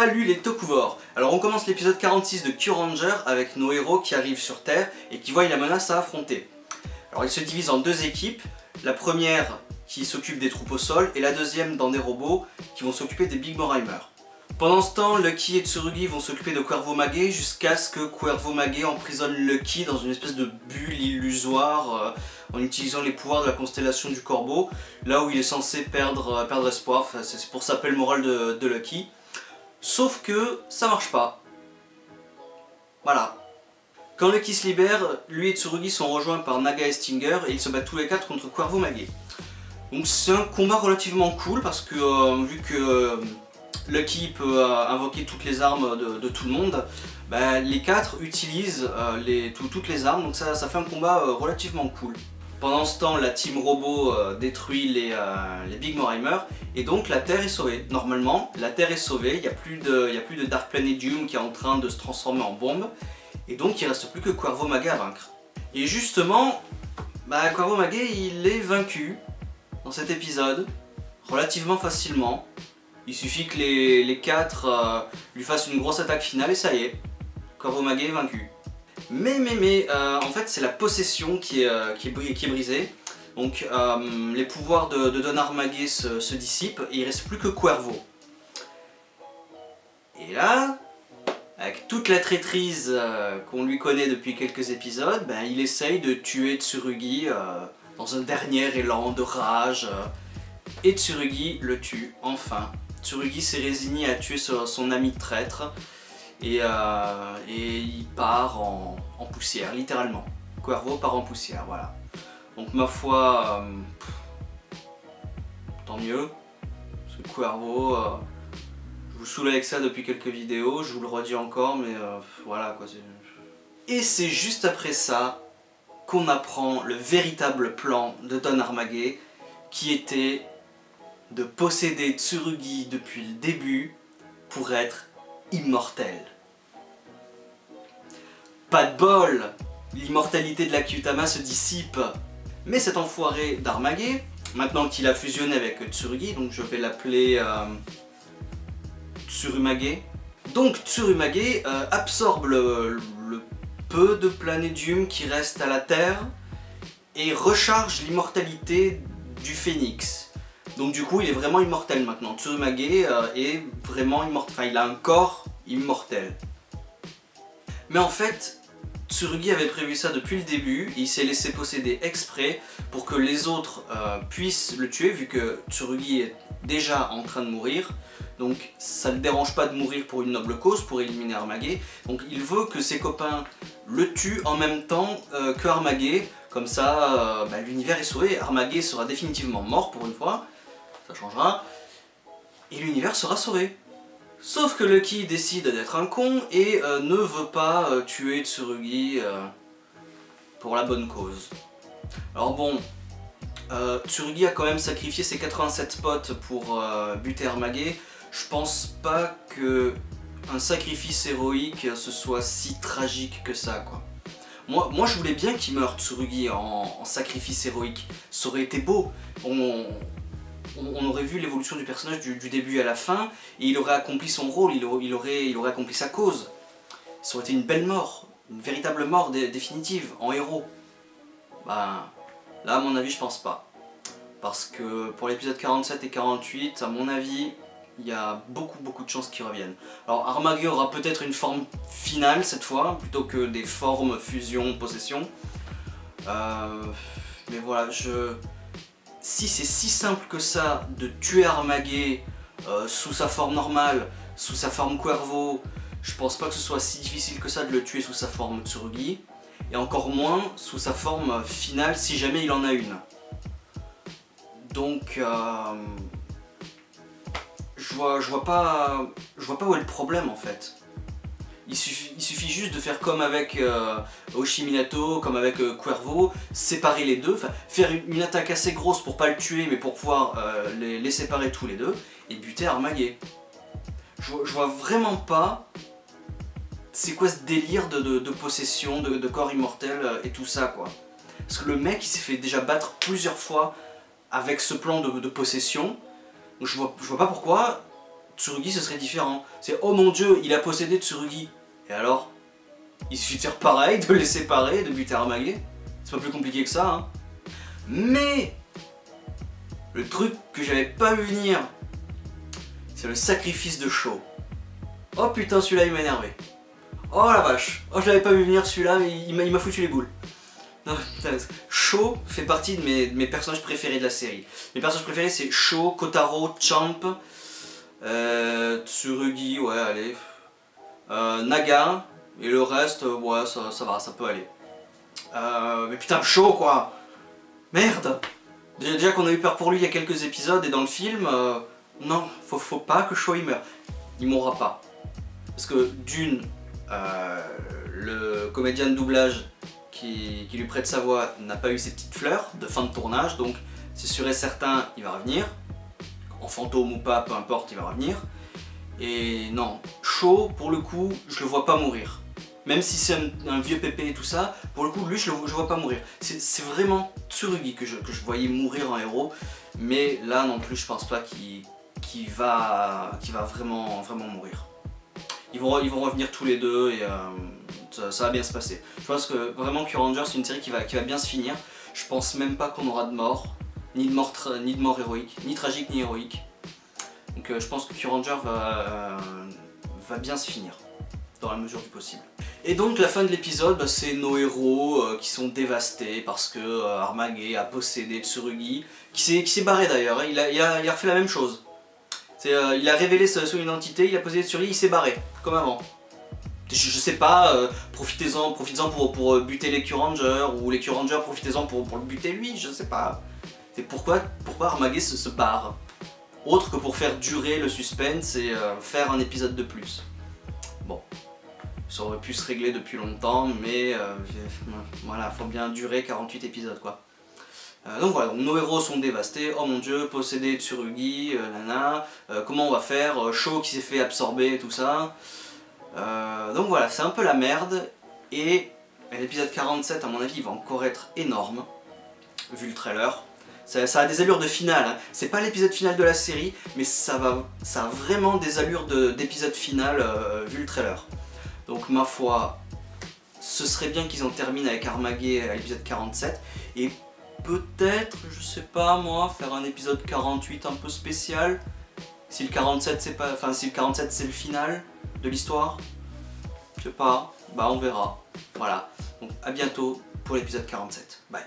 Salut les Tokuvors! Alors on commence l'épisode 46 de Kyuranger avec nos héros qui arrivent sur Terre et qui voient la menace à affronter. Alors ils se divisent en deux équipes, la première qui s'occupe des troupes au sol et la deuxième dans des robots qui vont s'occuper des Big Mortimer. Pendant ce temps, Lucky et Tsurugi vont s'occuper de Cuervo Mage jusqu'à ce que Cuervo Mage emprisonne Lucky dans une espèce de bulle illusoire en utilisant les pouvoirs de la constellation du Corbeau, là où il est censé perdre espoir, enfin, c'est pour ça le moral de Lucky. Sauf que ça marche pas. Voilà. Quand Lucky se libère, lui et Tsurugi sont rejoints par Naga et Stinger et ils se battent tous les quatre contre Cuervo Mage. Donc c'est un combat relativement cool parce que vu que Lucky peut invoquer toutes les armes de tout le monde, bah, les quatre utilisent toutes les armes, donc ça fait un combat relativement cool. Pendant ce temps, la team robot détruit les Big Mortimer et donc la Terre est sauvée. Normalement, la Terre est sauvée, il n'y a plus de Dark Planetium qui est en train de se transformer en bombe et donc il ne reste plus que Cuervo Mage à vaincre. Et justement, bah, Cuervo Mage il est vaincu dans cet épisode relativement facilement. Il suffit que les quatre lui fassent une grosse attaque finale et ça y est, Cuervo Mage est vaincu. Mais en fait c'est la possession qui est brisée. Donc les pouvoirs de Don Armage se dissipent et il ne reste plus que Cuervo. Et là, avec toute la traîtrise qu'on lui connaît depuis quelques épisodes, ben, il essaye de tuer Tsurugi dans un dernier élan de rage. Et Tsurugi le tue, enfin. Tsurugi s'est résigné à tuer son ami traître. Et il part en poussière, littéralement. Cuervo part en poussière, voilà. Donc ma foi, tant mieux. Parce que Cuervo, je vous saoule avec ça depuis quelques vidéos, je vous le redis encore, mais voilà quoi. Et c'est juste après ça qu'on apprend le véritable plan de Don Armage, qui était de posséder Tsurugi depuis le début pour être immortel. Pas de bol! L'immortalité de la Kyutama se dissipe. Mais cet enfoiré d'Armage, maintenant qu'il a fusionné avec Tsurugi, donc je vais l'appeler Tsurumage. Donc Tsurumage absorbe le peu de planédium qui reste à la Terre et recharge l'immortalité du phénix. Donc du coup il est vraiment immortel maintenant. Tsurumage est vraiment immortel, enfin il a un corps immortel. Mais en fait, Tsurugi avait prévu ça depuis le début, et il s'est laissé posséder exprès pour que les autres puissent le tuer, vu que Tsurugi est déjà en train de mourir. Donc ça ne le dérange pas de mourir pour une noble cause, pour éliminer Armage. Donc il veut que ses copains le tuent en même temps que Armage, comme ça bah, l'univers est sauvé, Armage sera définitivement mort pour une fois, ça changera, et l'univers sera sauvé. Sauf que Lucky décide d'être un con et ne veut pas tuer Tsurugi pour la bonne cause. Alors bon, Tsurugi a quand même sacrifié ses 87 potes pour buter Armage. Je pense pas que un sacrifice héroïque ce soit si tragique que ça, quoi. Moi je voulais bien qu'il meure Tsurugi en sacrifice héroïque. Ça aurait été beau. On aurait vu l'évolution du personnage du début à la fin, et il aurait accompli son rôle, il aurait accompli sa cause. Ça aurait été une belle mort, une véritable mort définitive, en héros. Ben, là à mon avis je pense pas. Parce que pour l'épisode 47 et 48, à mon avis, il y a beaucoup de chances qu'ils reviennent. Alors Armage aura peut-être une forme finale cette fois, plutôt que des formes fusion, possession. Mais voilà, si c'est si simple que ça de tuer Armage sous sa forme normale, sous sa forme Cuervo, je pense pas que ce soit si difficile que ça de le tuer sous sa forme Tsurugi, et encore moins sous sa forme finale si jamais il en a une. Donc je vois pas où est le problème en fait. Il suffit juste de faire comme avec Oshiminato, comme avec Cuervo, séparer les deux, faire une attaque assez grosse pour pas le tuer mais pour pouvoir les séparer tous les deux et buter Armage. Je vois vraiment pas c'est quoi ce délire de possession, de corps immortel et tout ça quoi. Parce que le mec il s'est fait déjà battre plusieurs fois avec ce plan de possession, donc je vois pas pourquoi Tsurugi ce serait différent. C'est oh mon dieu, il a possédé Tsurugi. Et alors? Il suffit de faire pareil, de les séparer, de buter Armage. C'est pas plus compliqué que ça. Hein. Mais le truc que j'avais pas vu venir, c'est le sacrifice de Shaw. Oh putain, celui-là il m'a énervé. Oh la vache. Oh, je l'avais pas vu venir celui-là, mais il m'a foutu les boules. Non, Shaw fait partie de mes personnages préférés de la série. Mes personnages préférés c'est Shaw, Kotaro, Champ, Tsurugi, ouais allez, Naga, et le reste, ouais ça va, ça peut aller. Mais putain, Shaw quoi. Merde. Déjà qu'on a eu peur pour lui il y a quelques épisodes et dans le film, non, faut pas que Shaw il meure. Il mourra pas. Parce que d'une, le comédien de doublage qui lui prête sa voix n'a pas eu ses petites fleurs de fin de tournage, donc c'est sûr et certain il va revenir. En fantôme ou pas, peu importe, il va revenir. Et non, Shaw, pour le coup, je le vois pas mourir. Même si c'est un vieux pépé et tout ça, pour le coup, lui, je le vois pas mourir. C'est vraiment Tsurugi que je voyais mourir en héros, mais là non plus, je pense pas qu'il va vraiment mourir. Ils vont revenir tous les deux et ça va bien se passer. Je pense que vraiment Kyuranger, c'est une série qui va bien se finir. Je pense même pas qu'on aura de mort, ni de mort héroïque, ni tragique ni héroïque. Donc je pense que Kyuranger va bien se finir, dans la mesure du possible. Et donc la fin de l'épisode, bah, c'est nos héros qui sont dévastés parce que Armage a possédé Tsurugi, qui s'est barré d'ailleurs, hein. il a refait la même chose. Il a révélé son identité, il a posé Tsurugi, il s'est barré, comme avant. Je sais pas, profitez-en pour buter les Kyurangers, ou les Kyurangers profitez-en pour le buter lui, je sais pas. C'est pourquoi Armage se barre. Autre que pour faire durer le suspense et faire un épisode de plus. Bon, ça aurait pu se régler depuis longtemps, mais voilà, faut bien durer 48 épisodes quoi. Donc voilà, donc nos héros sont dévastés, oh mon dieu, possédé Tsurugi, nana, comment on va faire, Shaw qui s'est fait absorber, tout ça. Donc voilà, c'est un peu la merde, et l'épisode 47 à mon avis il va encore être énorme, vu le trailer. Ça a des allures de finale, hein. C'est pas l'épisode final de la série, mais ça a vraiment des allures d'épisode final vu le trailer. Donc ma foi, ce serait bien qu'ils en terminent avec Armage à l'épisode 47, et peut-être, je sais pas moi, faire un épisode 48 un peu spécial, si le 47 c'est pas, enfin si le 47 c'est le final de l'histoire, je sais pas, bah on verra. Voilà, donc à bientôt pour l'épisode 47, bye.